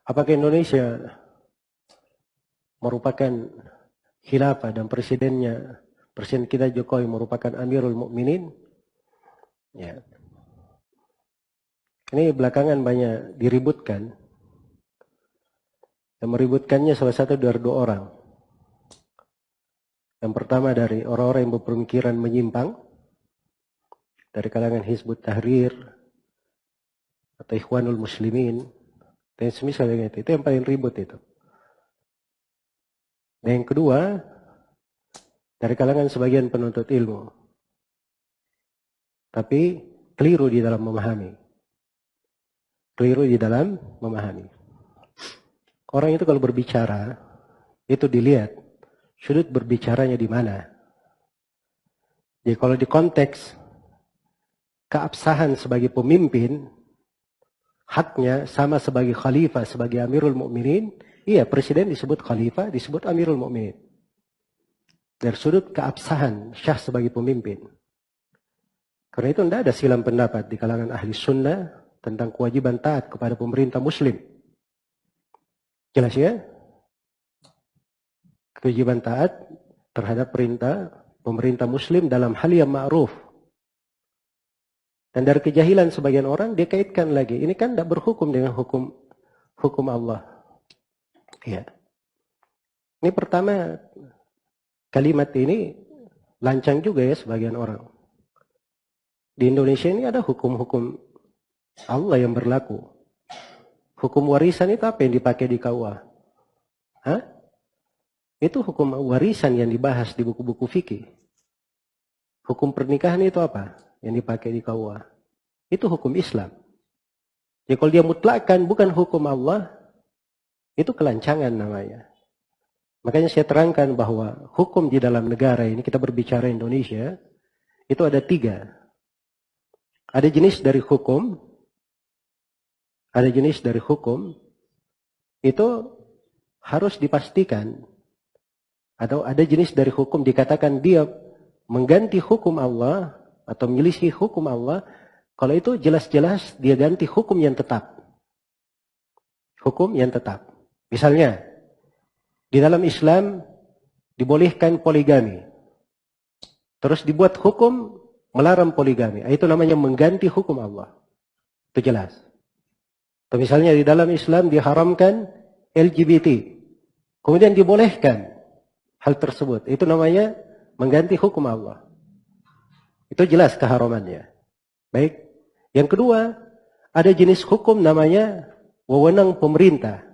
Apakah Indonesia merupakan khilafah dan presidennya, presiden kita Jokowi merupakan Amirul Mukminin? Ya. Ini belakangan banyak diributkan. Yang meributkannya salah satu dari dua orang. Yang pertama dari orang-orang yang berpemikiran menyimpang, dari kalangan Hizbut Tahrir atau Ikhwanul Muslimin, dan semisal dengan itu yang paling ribut itu. Dan yang kedua, dari kalangan sebagian penuntut ilmu, tapi keliru di dalam memahami. Keliru di dalam memahami. Orang itu kalau berbicara, itu dilihat sudut berbicaranya di mana. Jadi kalau di konteks keabsahan sebagai pemimpin, haknya sama sebagai khalifah, sebagai Amirul Mukminin, iya presiden disebut khalifah, disebut Amirul Mukminin. Dari sudut keabsahan syah sebagai pemimpin. Karena itu tidak ada silang pendapat di kalangan ahli sunnah tentang kewajiban taat kepada pemerintah muslim. Jelas ya? Kewajiban taat terhadap perintah pemerintah muslim dalam hal yang ma'ruf. Dan dari kejahilan sebagian orang dia kaitkan lagi, ini kan tidak berhukum dengan hukum Allah. Ya. Ini pertama, kalimat ini lancang juga ya sebagian orang. Di Indonesia ini ada hukum-hukum Allah yang berlaku. Hukum warisan itu apa yang dipakai di KUA? Hah? Itu hukum warisan yang dibahas di buku-buku fikih. Hukum pernikahan itu apa yang dipakai di KUA? Itu hukum Islam. Jadi kalau dia mutlakkan bukan hukum Allah, itu kelancangan namanya. Makanya saya terangkan bahwa hukum di dalam negara ini, kita berbicara Indonesia, itu ada 3. Ada jenis dari hukum, itu harus dipastikan. Atau ada jenis dari hukum dikatakan dia mengganti hukum Allah atau menyelisih hukum Allah, kalau itu jelas-jelas dia ganti hukum yang tetap. Hukum yang tetap. Misalnya, di dalam Islam dibolehkan poligami. Terus dibuat hukum melarang poligami. Itu namanya mengganti hukum Allah. Itu jelas. Atau misalnya di dalam Islam diharamkan LGBT. Kemudian dibolehkan hal tersebut. Itu namanya mengganti hukum Allah. Itu jelas keharamannya. Baik. Yang kedua, ada jenis hukum namanya wewenang pemerintah.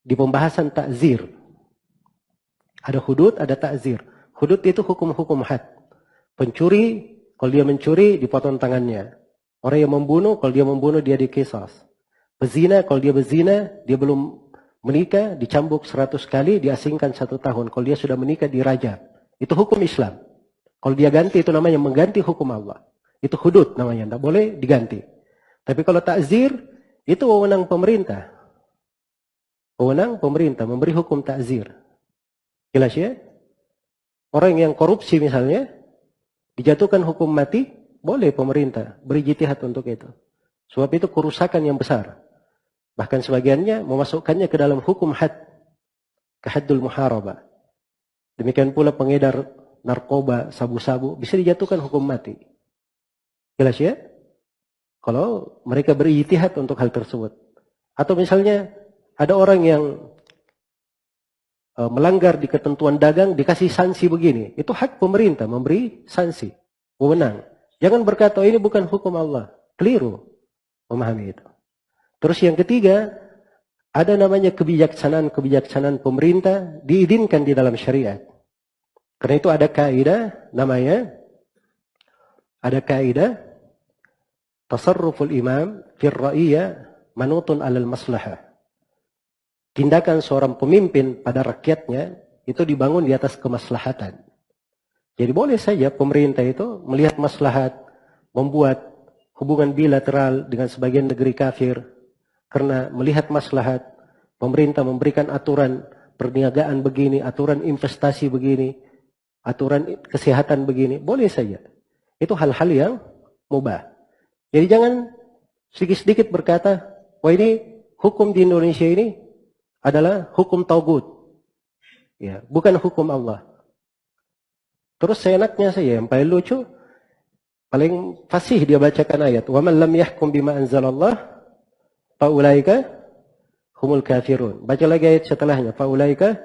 Di pembahasan takzir. Ada hudud, ada takzir. Hudud itu hukum-hukum had. Pencuri, kalau dia mencuri, dipotong tangannya. Orang yang membunuh, kalau dia membunuh, dia dikisas. Pezina, kalau dia berzina, dia belum menikah, dicambuk 100 kali, diasingkan 1 tahun. Kalau dia sudah menikah, dirajam. Itu hukum Islam. Kalau dia ganti, itu namanya mengganti hukum Allah. Itu hudud namanya, tidak boleh diganti. Tapi kalau takzir, itu wewenang pemerintah. Wewenang pemerintah, memberi hukum takzir. Jelas ya? Orang yang korupsi misalnya, dijatuhkan hukum mati, boleh pemerintah berijtihad untuk itu. Sebab itu kerusakan yang besar. Bahkan sebagiannya memasukkannya ke dalam hukum had. Kehaddul muharabah. Demikian pula pengedar narkoba, sabu-sabu, bisa dijatuhkan hukum mati. Jelas ya? Kalau mereka berijtihad untuk hal tersebut. Atau misalnya ada orang yang melanggar di ketentuan dagang, dikasih sanksi begini. Itu hak pemerintah memberi sanksi. Wewenang. Jangan berkata, ini bukan hukum Allah. Keliru memahami itu. Terus yang ketiga, ada namanya kebijaksanaan pemerintah diizinkan di dalam syariat. Karena itu ada kaidah namanya, tasarruful imam fir ra'iyah manutun alal maslahah. Tindakan seorang pemimpin pada rakyatnya itu dibangun di atas kemaslahatan. Jadi boleh saja pemerintah itu melihat maslahat, membuat hubungan bilateral dengan sebagian negeri kafir. Karena melihat maslahat, pemerintah memberikan aturan perniagaan begini, aturan investasi begini, aturan kesehatan begini. Boleh saja. Itu hal-hal yang mubah. Jadi jangan sedikit-sedikit berkata, wah ini hukum di Indonesia ini adalah hukum taugut. Ya, bukan hukum Allah. Terus seenaknya saja, yang paling lucu, paling fasih dia bacakan ayat. Wa man lam yahkum bima anzalallah faulaika humul kafirun. Baca lagi ayat setelahnya. Faulaika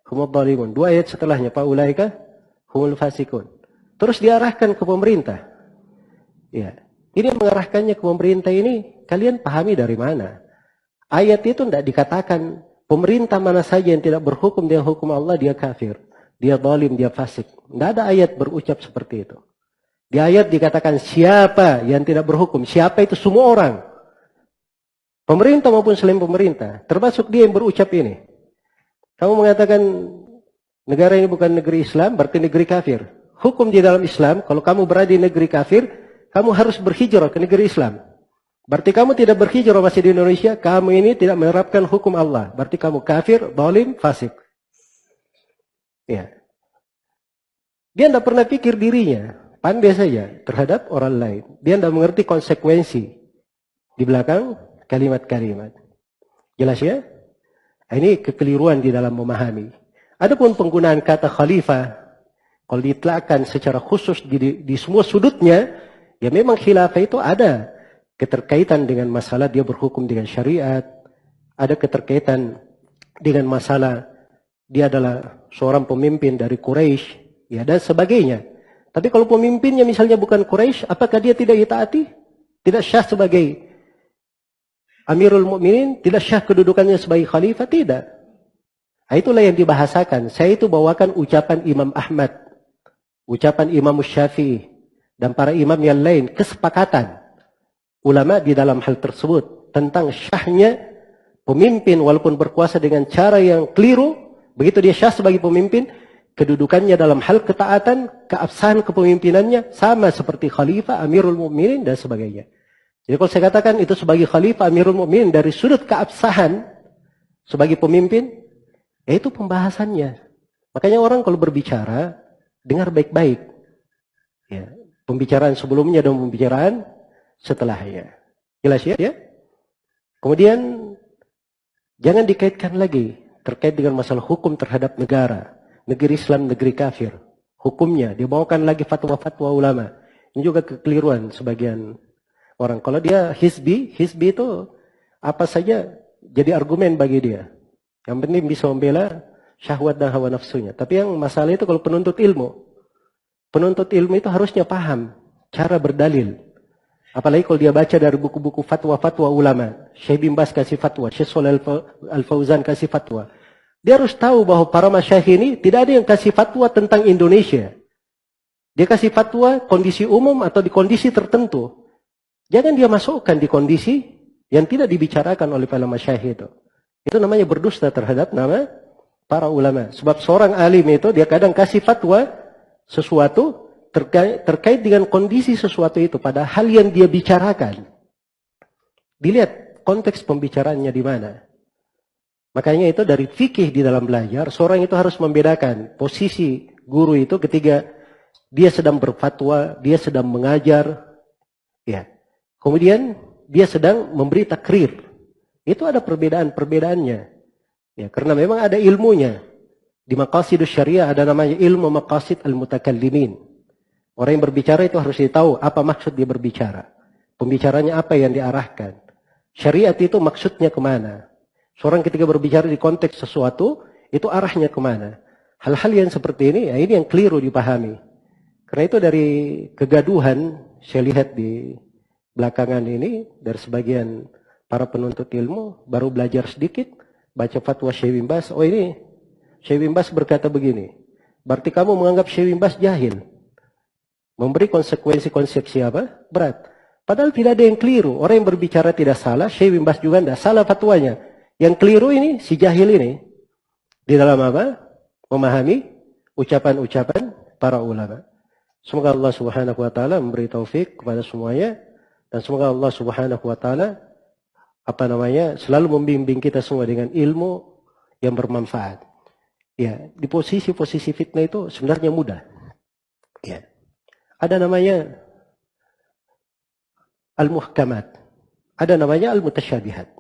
humul dhalimun. Dua ayat setelahnya. Faulaika humul fasikun. Terus diarahkan ke pemerintah. Ya. Ini yang mengarahkannya ke pemerintah ini, kalian pahami dari mana? Ayat itu tidak dikatakan pemerintah mana saja yang tidak berhukum dengan hukum Allah, dia kafir. Dia zalim, dia fasik. Tidak ada ayat berucap seperti itu. Di ayat dikatakan siapa yang tidak berhukum. Siapa itu? Semua orang. Pemerintah maupun selain pemerintah. Termasuk dia yang berucap ini. Kamu mengatakan negara ini bukan negeri Islam, berarti negeri kafir. Hukum di dalam Islam, kalau kamu berada di negeri kafir, kamu harus berhijrah ke negeri Islam. Berarti kamu tidak berhijrah masih di Indonesia, kamu ini tidak menerapkan hukum Allah. Berarti kamu kafir, zalim, fasik. Ya. Dia tidak pernah pikir dirinya, pandai saja terhadap orang lain. Dia tidak mengerti konsekuensi di belakang kalimat-kalimat. Jelas ya? Ini kekeliruan di dalam memahami. Adapun penggunaan kata khalifah, kalau ditlakkan secara khusus di semua sudutnya, ya memang khilafah itu ada keterkaitan dengan masalah dia berhukum dengan syariat, ada keterkaitan dengan masalah dia adalah seorang pemimpin dari Quraisy, ya dan sebagainya. Tapi kalau pemimpinnya misalnya bukan Quraisy, apakah dia tidak ditaati? Tidak syah sebagai Amirul Mukminin, tidak syah kedudukannya sebagai khalifah? Tidak. Nah, itulah yang dibahasakan. Saya itu bawakan ucapan Imam Ahmad, ucapan Imam Syafi'i, dan para imam yang lain, kesepakatan ulama di dalam hal tersebut tentang syahnya pemimpin walaupun berkuasa dengan cara yang keliru. Begitu dia syah sebagai pemimpin, kedudukannya dalam hal ketaatan, keabsahan kepemimpinannya sama seperti khalifah, Amirul Mukminin dan sebagainya. Jadi kalau saya katakan itu sebagai khalifah, Amirul Mukminin dari sudut keabsahan sebagai pemimpin, ya itu pembahasannya. Makanya orang kalau berbicara dengar baik-baik. Ya, pembicaraan sebelumnya dan pembicaraan setelahnya. Jelas ya? Kemudian jangan dikaitkan lagi terkait dengan masalah hukum terhadap negara. Negeri Islam, negeri kafir. Hukumnya, dibawakan lagi fatwa-fatwa ulama. Ini juga kekeliruan sebagian orang. Kalau dia hizbi itu apa saja jadi argumen bagi dia. Yang penting bisa membela syahwat dan hawa nafsunya. Tapi yang masalah itu kalau penuntut ilmu. Penuntut ilmu itu harusnya paham cara berdalil. Apalagi kalau dia baca dari buku-buku fatwa-fatwa ulama. Syekh bin Baz kasih fatwa, Syekh Shalih Al-Fauzan kasih fatwa. Dia harus tahu bahwa para masyayikh ini tidak ada yang kasih fatwa tentang Indonesia. Dia kasih fatwa kondisi umum atau di kondisi tertentu. Jangan dia masukkan di kondisi yang tidak dibicarakan oleh para masyayikh itu. Itu namanya berdusta terhadap nama para ulama. Sebab seorang alim itu dia kadang kasih fatwa sesuatu terkait dengan kondisi sesuatu itu pada hal yang dia bicarakan. Dilihat konteks pembicaraannya di mana. Makanya itu dari fikih di dalam belajar, seorang itu harus membedakan posisi guru itu ketika dia sedang berfatwa, dia sedang mengajar, ya. Kemudian dia sedang memberi takrir. Itu ada perbedaan-perbedaannya. Ya, karena memang ada ilmunya. Di maqasidus syariah ada namanya ilmu maqasid al-mutakallimin. Orang yang berbicara itu harus tahu apa maksud dia berbicara. Pembicaranya apa yang diarahkan. Syariat itu maksudnya kemana. Seorang ketika berbicara di konteks sesuatu, itu arahnya kemana. Hal-hal yang seperti ini, ya ini yang keliru dipahami. Karena itu dari kegaduhan, saya lihat di belakangan ini, dari sebagian para penuntut ilmu, baru belajar sedikit, baca fatwa Syekh bin Baz, oh ini, Syekh bin Baz berkata begini, berarti kamu menganggap Syekh bin Baz jahil. Memberi konsekuensi apa? Berat. Padahal tidak ada yang keliru. Orang yang berbicara tidak salah, Syekh bin Baz juga tidak salah fatwanya. Yang keliru ini, si jahil ini. Di dalam apa? Memahami ucapan-ucapan para ulama. Semoga Allah Subhanahu wa taala memberi taufik kepada semuanya dan semoga Allah Subhanahu wa taala selalu membimbing kita semua dengan ilmu yang bermanfaat. Ya, di posisi-posisi fitnah itu sebenarnya mudah. Ya. Ada namanya al-muhkamat. Ada namanya al-mutasyabihat.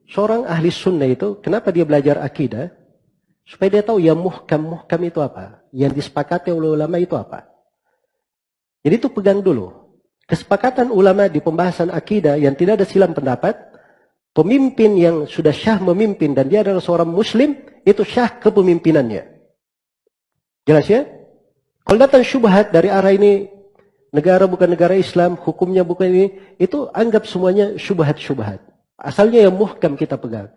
seorang ahli sunnah itu, kenapa dia belajar akidah? Supaya dia tahu ya muhkam itu apa. Yang disepakati oleh ulama itu apa. Jadi itu pegang dulu. Kesepakatan ulama di pembahasan akidah yang tidak ada silang pendapat, pemimpin yang sudah syah memimpin dan dia adalah seorang muslim, itu syah kepemimpinannya. Jelas ya? Kalau datang syubhat dari arah ini, negara bukan negara Islam, hukumnya bukan ini, itu anggap semuanya syubhat-syubhat. Asalnya yang muhkam kita pegang.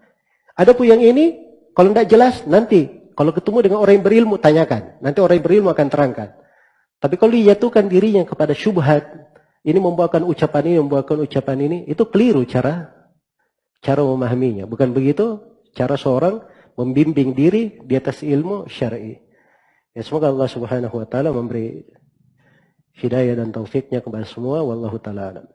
Adapun yang ini, kalau tidak jelas, nanti kalau ketemu dengan orang yang berilmu, tanyakan. Nanti orang yang berilmu akan terangkan. Tapi kalau dijatuhkan dirinya kepada syubhat, ini membawakan ucapan ini, membawakan ucapan ini, itu keliru cara memahaminya. Bukan begitu cara seorang membimbing diri di atas ilmu syar'i. Ya, semoga Allah Subhanahu wa taala memberi hidayah dan taufiknya kepada semua. Wallahu taala alam.